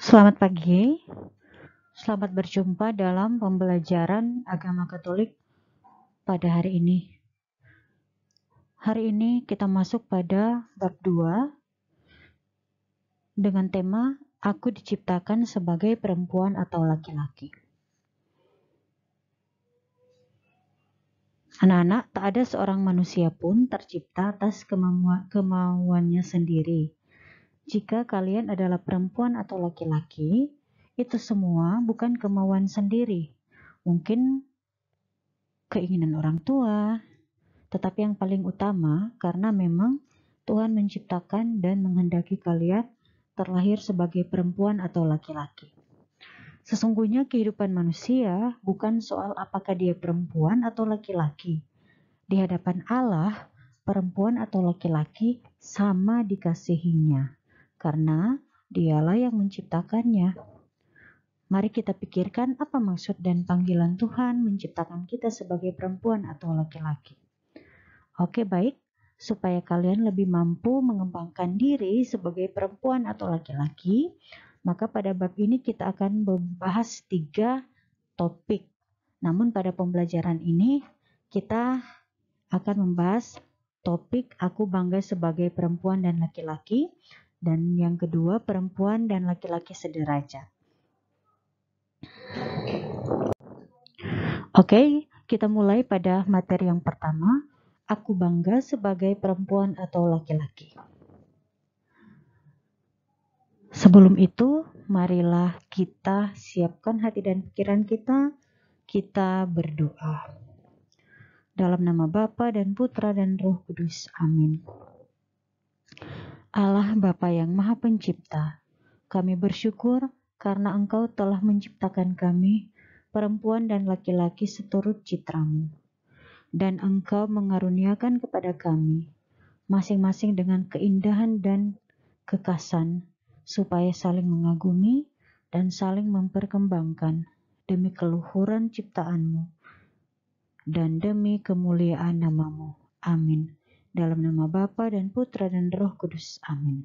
Selamat pagi, selamat berjumpa dalam pembelajaran agama Katolik pada hari ini. Hari ini kita masuk pada bab 2 dengan tema Aku diciptakan sebagai perempuan atau laki-laki. Anak-anak, tak ada seorang manusia pun tercipta atas kemauannya sendiri. Jika kalian adalah perempuan atau laki-laki, itu semua bukan kemauan sendiri. Mungkin keinginan orang tua, tetapi yang paling utama karena memang Tuhan menciptakan dan menghendaki kalian terlahir sebagai perempuan atau laki-laki. Sesungguhnya kehidupan manusia bukan soal apakah dia perempuan atau laki-laki. Di hadapan Allah, perempuan atau laki-laki sama dikasihinya, karena dialah yang menciptakannya. Mari kita pikirkan apa maksud dan panggilan Tuhan menciptakan kita sebagai perempuan atau laki-laki. Oke, baik. Supaya kalian lebih mampu mengembangkan diri sebagai perempuan atau laki-laki, maka pada bab ini kita akan membahas 3 topik. Namun pada pembelajaran ini kita akan membahas topik aku bangga sebagai perempuan dan laki-laki, dan yang kedua perempuan dan laki-laki sederajat. Oke, kita mulai pada materi yang pertama. Aku bangga sebagai perempuan atau laki-laki. Sebelum itu, marilah kita siapkan hati dan pikiran kita berdoa. Dalam nama Bapa dan Putra dan Roh Kudus. Amin. Allah Bapa yang Maha Pencipta, kami bersyukur karena Engkau telah menciptakan kami, perempuan dan laki-laki seturut citra-Mu. Dan Engkau mengaruniakan kepada kami, masing-masing dengan keindahan dan kekasan, supaya saling mengagumi dan saling memperkembangkan demi keluhuran ciptaan-Mu dan demi kemuliaan nama-Mu. Amin. Dalam nama Bapa dan Putra dan Roh Kudus. Amin.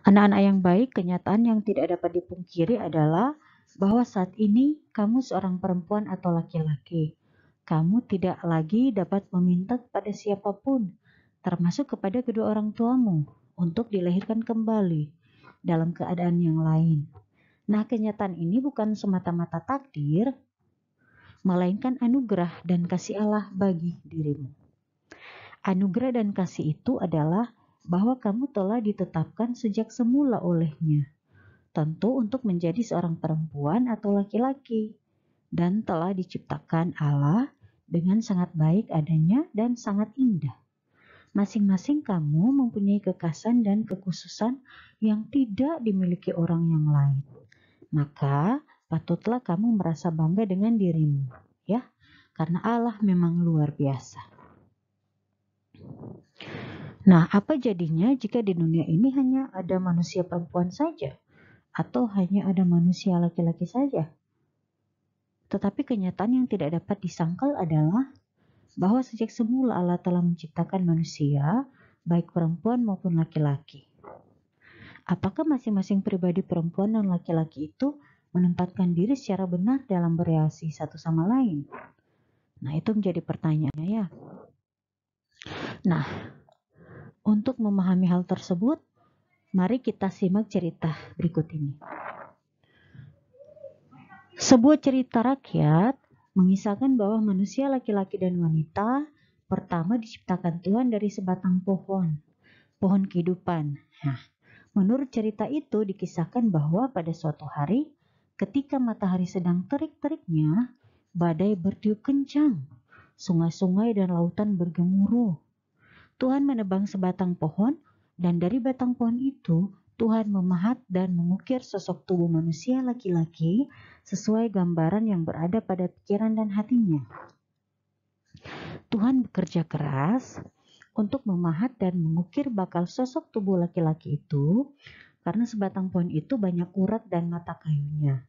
Anak-anak yang baik, kenyataan yang tidak dapat dipungkiri adalah bahwa saat ini kamu seorang perempuan atau laki-laki. Kamu tidak lagi dapat meminta kepada siapapun, termasuk kepada kedua orang tuamu, untuk dilahirkan kembali dalam keadaan yang lain. Nah, kenyataan ini bukan semata-mata takdir, melainkan anugerah dan kasih Allah bagi dirimu. Anugerah dan kasih itu adalah bahwa kamu telah ditetapkan sejak semula oleh-Nya, tentu untuk menjadi seorang perempuan atau laki-laki, dan telah diciptakan Allah dengan sangat baik adanya dan sangat indah. Masing-masing kamu mempunyai kekhasan dan kekhususan yang tidak dimiliki orang yang lain. Maka patutlah kamu merasa bangga dengan dirimu, ya, karena Allah memang luar biasa. Nah, apa jadinya jika di dunia ini hanya ada manusia perempuan saja, atau hanya ada manusia laki-laki saja? Tetapi kenyataan yang tidak dapat disangkal adalah bahwa sejak semula Allah telah menciptakan manusia, baik perempuan maupun laki-laki. Apakah masing-masing pribadi perempuan dan laki-laki itu menempatkan diri secara benar dalam bereaksi satu sama lain? Nah, itu menjadi pertanyaannya ya. Nah, untuk memahami hal tersebut, mari kita simak cerita berikut ini. Sebuah cerita rakyat mengisahkan bahwa manusia laki-laki dan wanita pertama diciptakan Tuhan dari sebatang pohon kehidupan. Nah, menurut cerita itu dikisahkan bahwa pada suatu hari, ketika matahari sedang terik-teriknya, badai bertiup kencang, sungai-sungai dan lautan bergemuruh. Tuhan menebang sebatang pohon, dan dari batang pohon itu Tuhan memahat dan mengukir sosok tubuh manusia laki-laki sesuai gambaran yang berada pada pikiran dan hatinya. Tuhan bekerja keras untuk memahat dan mengukir bakal sosok tubuh laki-laki itu, karena sebatang pohon itu banyak urat dan mata kayunya.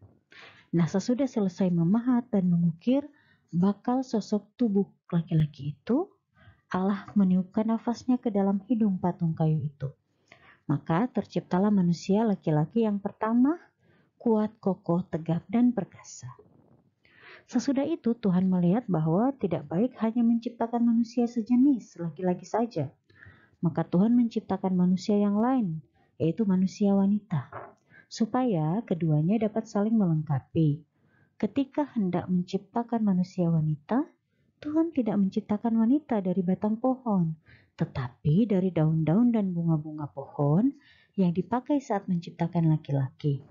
Nah, sesudah selesai memahat dan mengukir bakal sosok tubuh laki-laki itu, Allah meniupkan nafasnya ke dalam hidung patung kayu itu. Maka terciptalah manusia laki-laki yang pertama, kuat, kokoh, tegap, dan perkasa. Sesudah itu Tuhan melihat bahwa tidak baik hanya menciptakan manusia sejenis, laki-laki saja. Maka Tuhan menciptakan manusia yang lain, yaitu manusia wanita, supaya keduanya dapat saling melengkapi. Ketika hendak menciptakan manusia wanita, Tuhan tidak menciptakan wanita dari batang pohon, tetapi dari daun-daun dan bunga-bunga pohon yang dipakai saat menciptakan laki-laki.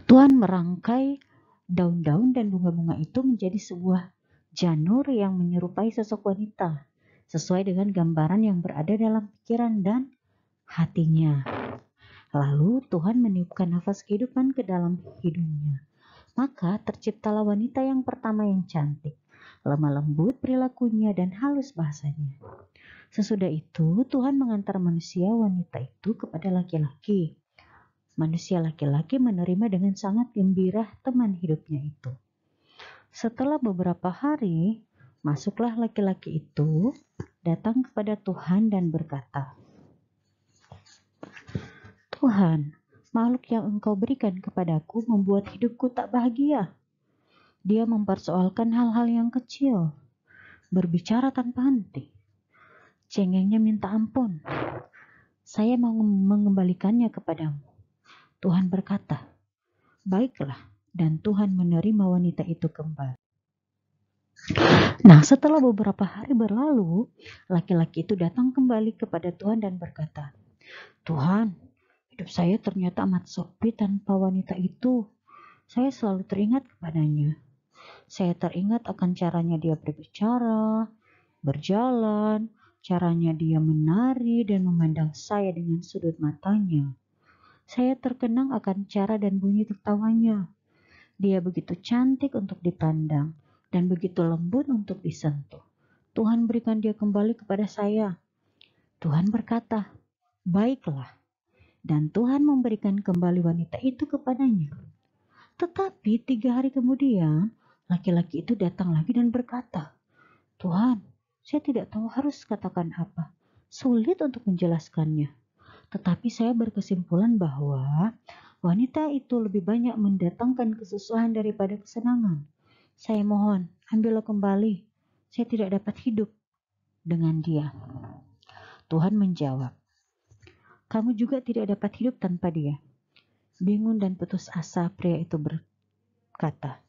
Tuhan merangkai daun-daun dan bunga-bunga itu menjadi sebuah janur yang menyerupai sosok wanita, sesuai dengan gambaran yang berada dalam pikiran dan hatinya. Lalu Tuhan meniupkan nafas kehidupan ke dalam hidungnya. Maka terciptalah wanita yang pertama yang cantik, lemah lembut perilakunya dan halus bahasanya. Sesudah itu Tuhan mengantar manusia wanita itu kepada laki-laki. Manusia laki-laki menerima dengan sangat gembira teman hidupnya itu. Setelah beberapa hari, masuklah laki-laki itu datang kepada Tuhan dan berkata, "Tuhan, makhluk yang Engkau berikan kepadaku membuat hidupku tak bahagia. Dia mempersoalkan hal-hal yang kecil, berbicara tanpa henti. Cengengnya minta ampun. Saya mau mengembalikannya kepadamu." Tuhan berkata, "Baiklah." Dan Tuhan menerima wanita itu kembali. Nah, setelah beberapa hari berlalu, laki-laki itu datang kembali kepada Tuhan dan berkata, "Tuhan, hidup saya ternyata amat sepi tanpa wanita itu. Saya selalu teringat kepadanya. Saya teringat akan caranya dia berbicara, berjalan, caranya dia menari dan memandang saya dengan sudut matanya. Saya terkenang akan cara dan bunyi tertawanya. Dia begitu cantik untuk dipandang dan begitu lembut untuk disentuh. Tuhan berikan dia kembali kepada saya." Tuhan berkata, "Baiklah." Dan Tuhan memberikan kembali wanita itu kepadanya. Tetapi 3 hari kemudian, laki-laki itu datang lagi dan berkata, "Tuhan, saya tidak tahu harus katakan apa. Sulit untuk menjelaskannya. Tetapi saya berkesimpulan bahwa wanita itu lebih banyak mendatangkan kesusahan daripada kesenangan. Saya mohon, ambillah kembali. Saya tidak dapat hidup dengan dia." Tuhan menjawab, "Kamu juga tidak dapat hidup tanpa dia." Bingung dan putus asa, pria itu berkata,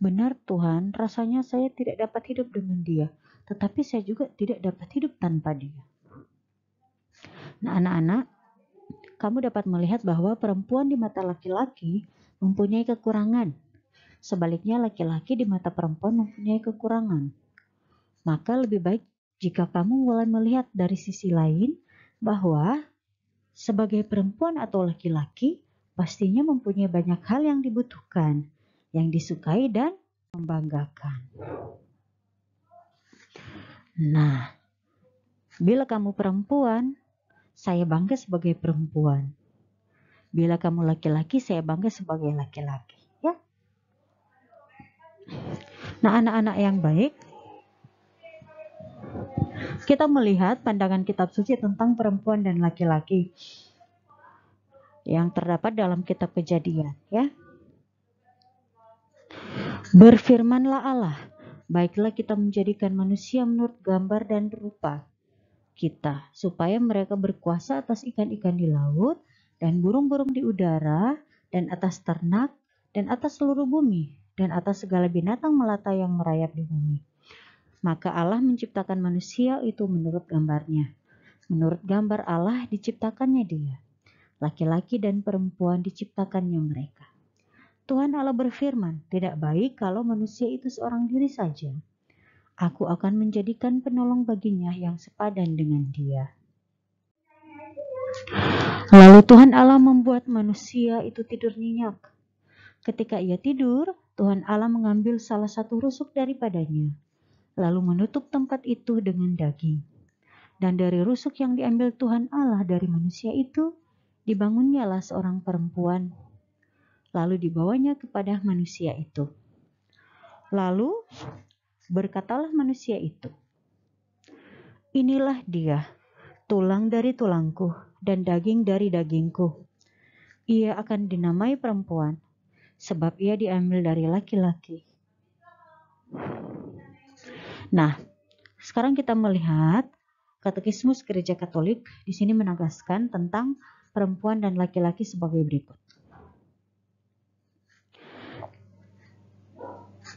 "Benar Tuhan, rasanya saya tidak dapat hidup dengan dia, tetapi saya juga tidak dapat hidup tanpa dia." Nah, anak-anak, kamu dapat melihat bahwa perempuan di mata laki-laki mempunyai kekurangan. Sebaliknya laki-laki di mata perempuan mempunyai kekurangan. Maka lebih baik jika kamu mulai melihat dari sisi lain bahwa sebagai perempuan atau laki-laki pastinya mempunyai banyak hal yang dibutuhkan, yang disukai dan membanggakan. Nah, bila kamu perempuan, saya bangga sebagai perempuan. Bila kamu laki-laki, saya bangga sebagai laki-laki. Ya. Nah, anak-anak yang baik, kita melihat pandangan kitab suci tentang perempuan dan laki-laki yang terdapat dalam kitab Kejadian. Ya. Berfirmanlah Allah, "Baiklah kita menjadikan manusia menurut gambar dan rupa kita, supaya mereka berkuasa atas ikan-ikan di laut, dan burung-burung di udara, dan atas ternak, dan atas seluruh bumi, dan atas segala binatang melata yang merayap di bumi." Maka Allah menciptakan manusia itu menurut gambarnya. Menurut gambar Allah diciptakannya dia. Laki-laki dan perempuan diciptakannya mereka. Tuhan Allah berfirman, "Tidak baik kalau manusia itu seorang diri saja. Aku akan menjadikan penolong baginya yang sepadan dengan dia." Lalu Tuhan Allah membuat manusia itu tidur nyenyak. Ketika ia tidur, Tuhan Allah mengambil salah satu rusuk daripadanya, lalu menutup tempat itu dengan daging. Dan dari rusuk yang diambil Tuhan Allah dari manusia itu, dibangunnyalah seorang perempuan, lalu dibawanya kepada manusia itu. Lalu berkatalah manusia itu, "Inilah dia, tulang dari tulangku dan daging dari dagingku. Ia akan dinamai perempuan, sebab ia diambil dari laki-laki. Nah, sekarang kita melihat Katekismus Gereja Katolik di sini menegaskan tentang perempuan dan laki-laki sebagai berikut.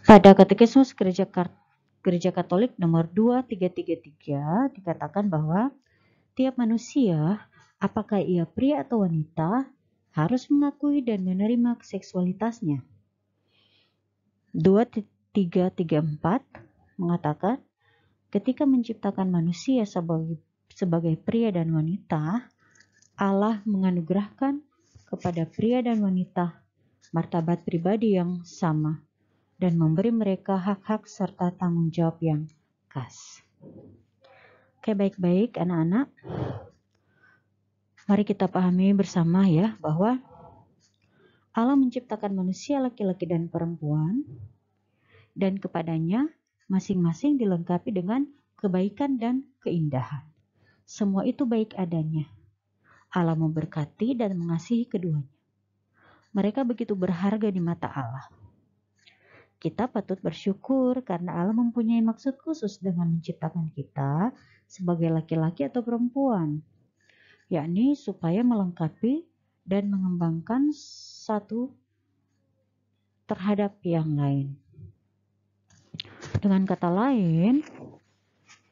Pada Katekismus Gereja Katolik nomor 2333 dikatakan bahwa tiap manusia, apakah ia pria atau wanita, harus mengakui dan menerima seksualitasnya. 2334 mengatakan, ketika menciptakan manusia sebagai pria dan wanita, Allah menganugerahkan kepada pria dan wanita martabat pribadi yang sama dan memberi mereka hak-hak serta tanggung jawab yang khas. Oke, baik-baik anak-anak. Mari kita pahami bersama ya bahwa Allah menciptakan manusia laki-laki dan perempuan dan kepadanya masing-masing dilengkapi dengan kebaikan dan keindahan. Semua itu baik adanya. Allah memberkati dan mengasihi keduanya. Mereka begitu berharga di mata Allah. Kita patut bersyukur karena Allah mempunyai maksud khusus dengan menciptakan kita sebagai laki-laki atau perempuan, yakni supaya melengkapi dan mengembangkan satu terhadap yang lain. Dengan kata lain,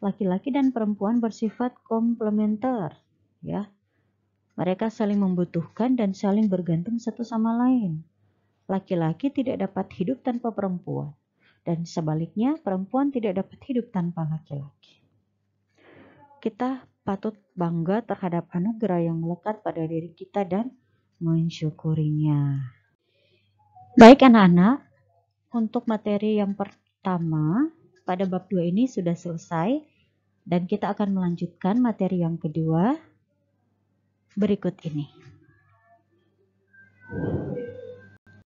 laki-laki dan perempuan bersifat komplementer, ya. Mereka saling membutuhkan dan saling bergantung satu sama lain. Laki-laki tidak dapat hidup tanpa perempuan, dan sebaliknya perempuan tidak dapat hidup tanpa laki-laki. Kita patut bangga terhadap anugerah yang melekat pada diri kita dan mensyukurinya. Baik anak-anak, untuk materi yang pertama pada bab 2 ini sudah selesai, dan kita akan melanjutkan materi yang kedua berikut ini.